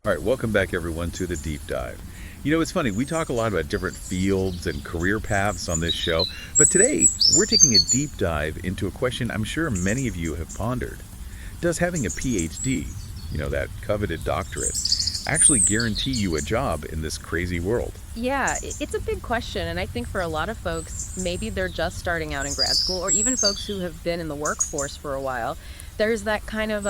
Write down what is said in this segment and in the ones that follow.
All right, welcome back everyone to the deep dive. You know, it's funny, we talk a lot about different fields and career paths on this show, but today we're taking a deep dive into a question I'm sure many of you have pondered. Does having a Ph.D., that coveted doctorate, actually guarantee you a job in this crazy world? Yeah, it's a big question. And I think for a lot of folks, maybe they're just starting out in grad school, or even folks who have been in the workforce for a while, there's that kind of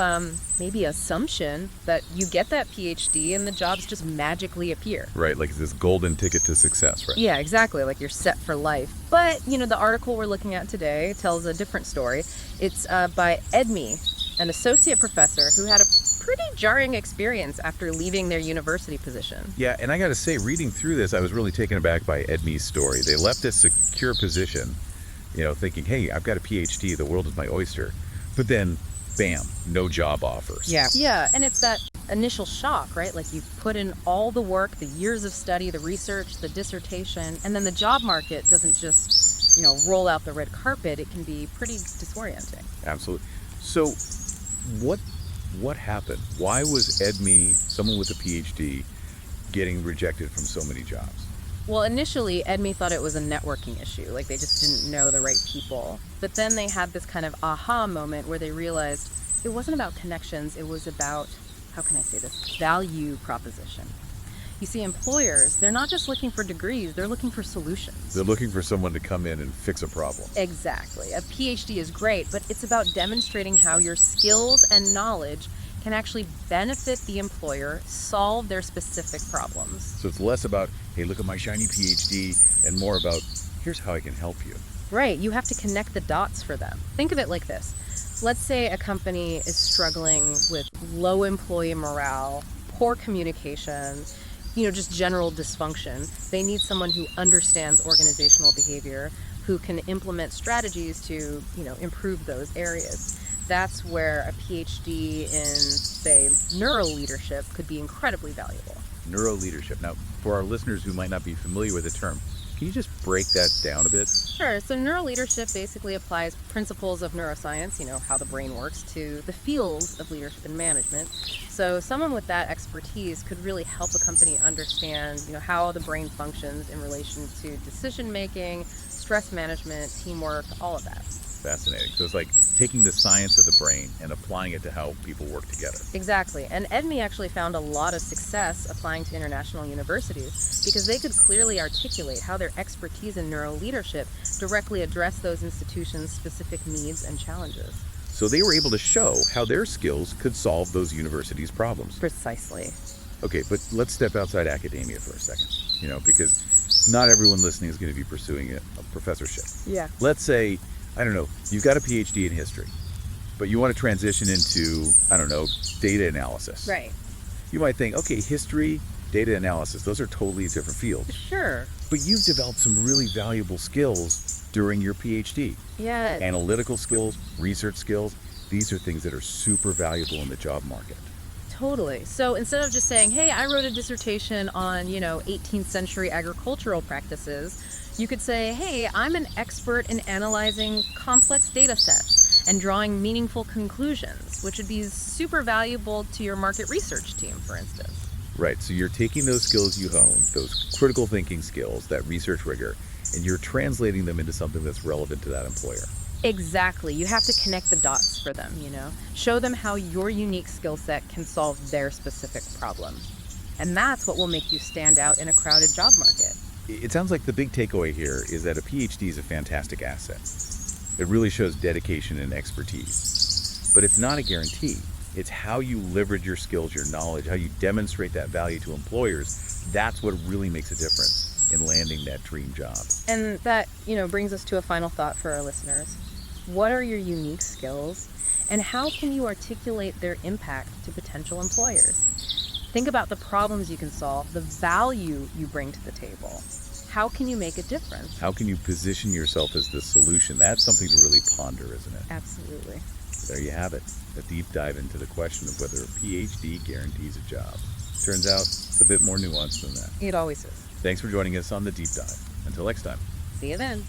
maybe assumption that you get that PhD and the jobs just magically appear. Right, like this golden ticket to success, right? Yeah, exactly. Like you're set for life. But, the article we're looking at today tells a different story. It's by Edme, an associate professor who had a pretty jarring experience after leaving their university position. Yeah, and I got to say, reading through this, I was really taken aback by Edme's story. They left a secure position, thinking, hey, I've got a PhD, the world is my oyster. But then, bam, no job offers. Yeah, and it's that initial shock, right? Like you've put in all the work, the years of study, the research, the dissertation, and then the job market doesn't just, roll out the red carpet. It can be pretty disorienting. Absolutely. So, what happened? Why was Edme, someone with a PhD, getting rejected from so many jobs? Well, initially, Edme thought it was a networking issue, like they just didn't know the right people. But then they had this kind of aha moment where they realized it wasn't about connections, it was about, how can I say this, value proposition. You see, employers, they're not just looking for degrees, they're looking for solutions. They're looking for someone to come in and fix a problem. Exactly. A PhD is great, but it's about demonstrating how your skills and knowledge can actually benefit the employer, solve their specific problems. So it's less about, hey, look at my shiny PhD, and more about, here's how I can help you. Right. You have to connect the dots for them. Think of it like this. Let's say a company is struggling with low employee morale, poor communication, just general dysfunction. They need someone who understands organizational behavior, who can implement strategies to, improve those areas. That's where a PhD in, say, neuroleadership could be incredibly valuable. Neuroleadership. Now, for our listeners who might not be familiar with the term, can you just break that down a bit? Sure. So neuroleadership basically applies principles of neuroscience, how the brain works, to the fields of leadership and management. So someone with that expertise could really help a company understand, how the brain functions in relation to decision making, stress management, teamwork, all of that. Fascinating. So it's like taking the science of the brain and applying it to how people work together. Exactly. And Edme actually found a lot of success applying to international universities because they could clearly articulate how their expertise in neuroleadership directly addressed those institutions' specific needs and challenges. So they were able to show how their skills could solve those universities' problems. Precisely. Okay, but let's step outside academia for a second, because not everyone listening is going to be pursuing a professorship. Yeah. Let's say, I don't know, you've got a PhD in history, but you want to transition into, data analysis. Right. You might think, okay, history, data analysis, those are totally different fields. Sure. But you've developed some really valuable skills during your PhD. Yeah. Analytical skills, research skills, these are things that are super valuable in the job market. Totally. So instead of just saying, hey, I wrote a dissertation on, 18th century agricultural practices, you could say, hey, I'm an expert in analyzing complex data sets and drawing meaningful conclusions, which would be super valuable to your market research team, for instance. Right, so you're taking those skills you hone, those critical thinking skills, that research rigor, and you're translating them into something that's relevant to that employer. Exactly. You have to connect the dots for them, Show them how your unique skill set can solve their specific problem. And that's what will make you stand out in a crowded job market. It sounds like the big takeaway here is that a PhD is a fantastic asset. It really shows dedication and expertise. But it's not a guarantee. It's how you leverage your skills, your knowledge, how you demonstrate that value to employers. That's what really makes a difference in landing that dream job. And that, brings us to a final thought for our listeners. What are your unique skills, and how can you articulate their impact to potential employers? Think about the problems you can solve, the value you bring to the table. How can you make a difference? How can you position yourself as the solution? That's something to really ponder, isn't it? Absolutely. There you have it, a deep dive into the question of whether a PhD guarantees a job. Turns out it's a bit more nuanced than that. It always is. Thanks for joining us on the deep dive. Until next time. See you then.